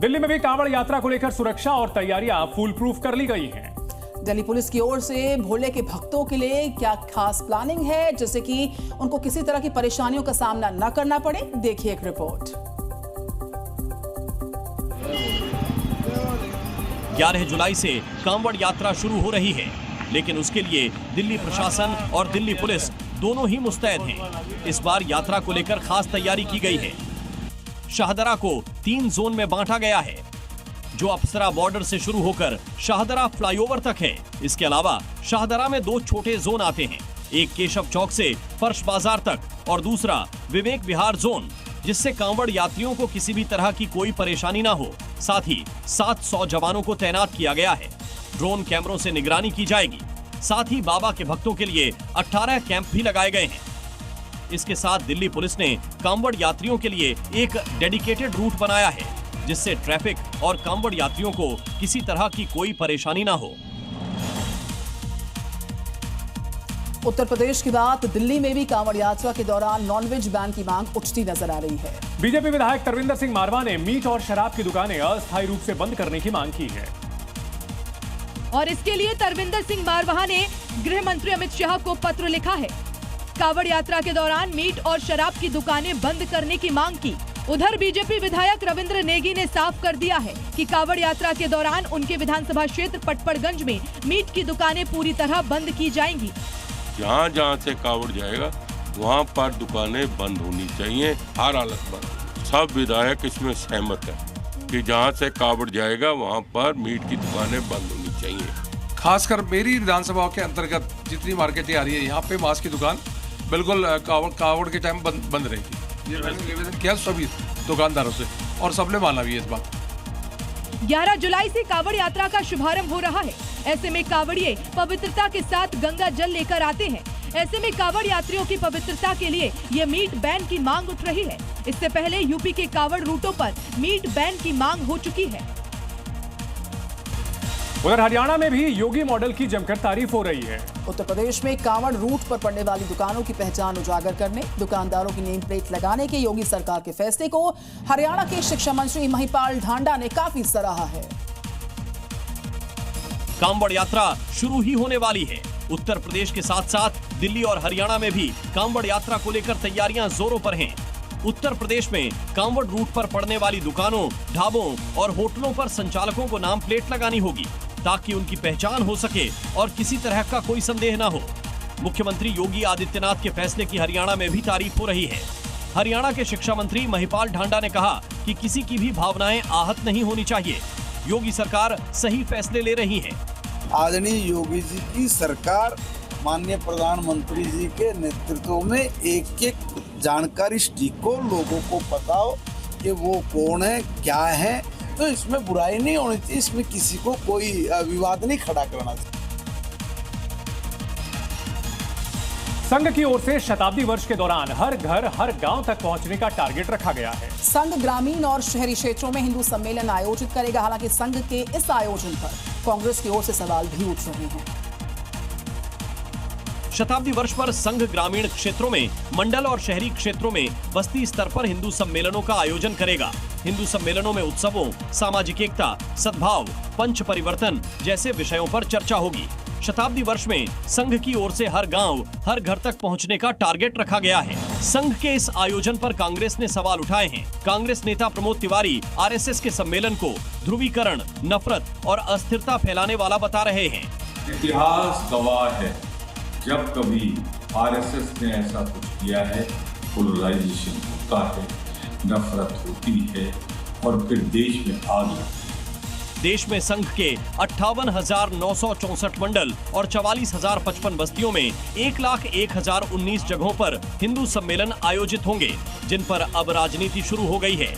दिल्ली में भी कांवड़ यात्रा को लेकर सुरक्षा और तैयारियां फुल प्रूफ कर ली गई हैं। दिल्ली पुलिस की ओर से भोले के भक्तों के लिए क्या खास प्लानिंग है, जिससे कि उनको किसी तरह की परेशानियों का सामना न करना पड़े। देखिए एक रिपोर्ट। 11 जुलाई से कांवड़ यात्रा शुरू हो रही है, लेकिन उसके लिए दिल्ली प्रशासन और दिल्ली पुलिस दोनों ही मुस्तैद हैं। इस बार यात्रा को लेकर खास तैयारी की गई है। शाहदरा को 3 जोन में बांटा गया है, जो अप्सरा बॉर्डर से शुरू होकर शाहदरा फ्लाईओवर तक है। इसके अलावा शाहदरा में 2 छोटे जोन आते हैं, एक केशव चौक से फर्श बाजार तक और दूसरा विवेक विहार जोन, जिससे कांवड़ यात्रियों को किसी भी तरह की कोई परेशानी ना हो। साथ ही 700 जवानों को तैनात किया गया है। ड्रोन कैमरों से निगरानी की जाएगी। साथ ही बाबा के भक्तों के लिए 18 कैंप भी लगाए गए हैं। इसके साथ दिल्ली पुलिस ने कांवड़ यात्रियों के लिए एक डेडिकेटेड रूट बनाया है, जिससे ट्रैफिक और कांवड़ यात्रियों को किसी तरह की कोई परेशानी ना हो। उत्तर प्रदेश के बाद दिल्ली में भी कांवड़ यात्रा के दौरान नॉनवेज बैन की मांग उठती नजर आ रही है। बीजेपी विधायक तरविंदर सिंह मारवा ने मीट और शराब की दुकानें अस्थायी रूप से बंद करने की मांग की है। और इसके लिए तरविंदर सिंह मारवा ने गृह मंत्री अमित शाह को पत्र लिखा है। कांवड़ यात्रा के दौरान मीट और शराब की दुकानें बंद करने की मांग की। उधर बीजेपी विधायक रविंद्र नेगी ने साफ कर दिया है कि कांवड़ यात्रा के दौरान उनके विधानसभा क्षेत्र पटपड़गंज में मीट की दुकानें पूरी तरह बंद की जाएंगी। जहाँ जहाँ से कांवड़ जाएगा वहाँ पर दुकानें बंद होनी चाहिए, हर हालत में। सब विधायक इसमें सहमत है कि जहाँ से कांवड़ जाएगा वहाँ पर मीट की दुकानें बंद होनी चाहिए। खासकर मेरी विधानसभा के अंतर्गत जितनी मार्केटें आ रही है, यहाँ पे मांस की दुकान बिल्कुल कांवड़ के टाइम बंद रहेगी। ये मैंने निवेदन किया सभी दुकानदारों से और सबने माना भी इस बात। 11 जुलाई से कांवड़ यात्रा का शुभारंभ हो रहा है। ऐसे में कांवड़िए पवित्रता के साथ गंगा जल लेकर आते हैं। ऐसे में कांवड़ यात्रियों की पवित्रता के लिए ये मीट बैन की मांग उठ रही है। इससे पहले यूपी के कांवड़ रूटों पर मीट बैन की मांग हो चुकी है। उधर हरियाणा में भी योगी मॉडल की जमकर तारीफ हो रही है। उत्तर प्रदेश में कांवड़ रूट पर पड़ने वाली दुकानों की पहचान उजागर करने, दुकानदारों की नेम प्लेट लगाने के योगी सरकार के फैसले को हरियाणा के शिक्षा मंत्री महिपाल ढांडा ने काफी सराहा है। कांवड़ यात्रा शुरू ही होने वाली है। उत्तर प्रदेश के साथ साथ दिल्ली और हरियाणा में भी कांवड़ यात्रा को लेकर तैयारियां जोरों पर हैं। उत्तर प्रदेश में कांवड़ रूट पर पड़ने वाली दुकानों, ढाबों और होटलों पर संचालकों को नाम प्लेट लगानी होगी, ताकि उनकी पहचान हो सके और किसी तरह का कोई संदेह न हो। मुख्यमंत्री योगी आदित्यनाथ के फैसले की हरियाणा में भी तारीफ हो रही है। हरियाणा के शिक्षा मंत्री महिपाल ढांडा ने कहा कि किसी की भी भावनाएं आहत नहीं होनी चाहिए। योगी सरकार सही फैसले ले रही है। आदरणीय योगी जी की सरकार माननीय प्रधानमंत्री जी के नेतृत्व में एक एक जानकारी स्टिक को लोगों को पता हो कि वो कौन है, क्या है, तो इसमें बुराई नहीं होनी चाहिए। इसमें किसी को कोई विवाद नहीं खड़ा करना चाहिए। संघ की ओर से शताब्दी वर्ष के दौरान हर घर हर गांव तक पहुंचने का टारगेट रखा गया है। संघ ग्रामीण और शहरी क्षेत्रों में हिंदू सम्मेलन आयोजित करेगा। हालांकि संघ के इस आयोजन पर कांग्रेस की ओर से सवाल भी उठ रहे हैं। शताब्दी वर्ष पर संघ ग्रामीण क्षेत्रों में, मंडल और शहरी क्षेत्रों में बस्ती स्तर पर हिंदू सम्मेलनों का आयोजन करेगा। हिंदू सम्मेलनों में उत्सवों, सामाजिक एकता, सद्भाव, पंच परिवर्तन जैसे विषयों पर चर्चा होगी। शताब्दी वर्ष में संघ की ओर से हर गांव, हर घर तक पहुंचने का टारगेट रखा गया है। संघ के इस आयोजन पर कांग्रेस ने सवाल उठाए हैं। कांग्रेस नेता प्रमोद तिवारी आरएसएस के सम्मेलन को ध्रुवीकरण, नफरत और अस्थिरता फैलाने वाला बता रहे हैं। इतिहास गवाह है, जब कभी आरएसएस ने ऐसा कुछ किया है, पोलराइजेशन होता है, नफरत होती है और फिर देश में आग लगती है। देश में संघ के 58,964 मंडल और 44,055 बस्तियों में 1,01,019 जगहों पर हिंदू सम्मेलन आयोजित होंगे, जिन पर अब राजनीति शुरू हो गई है।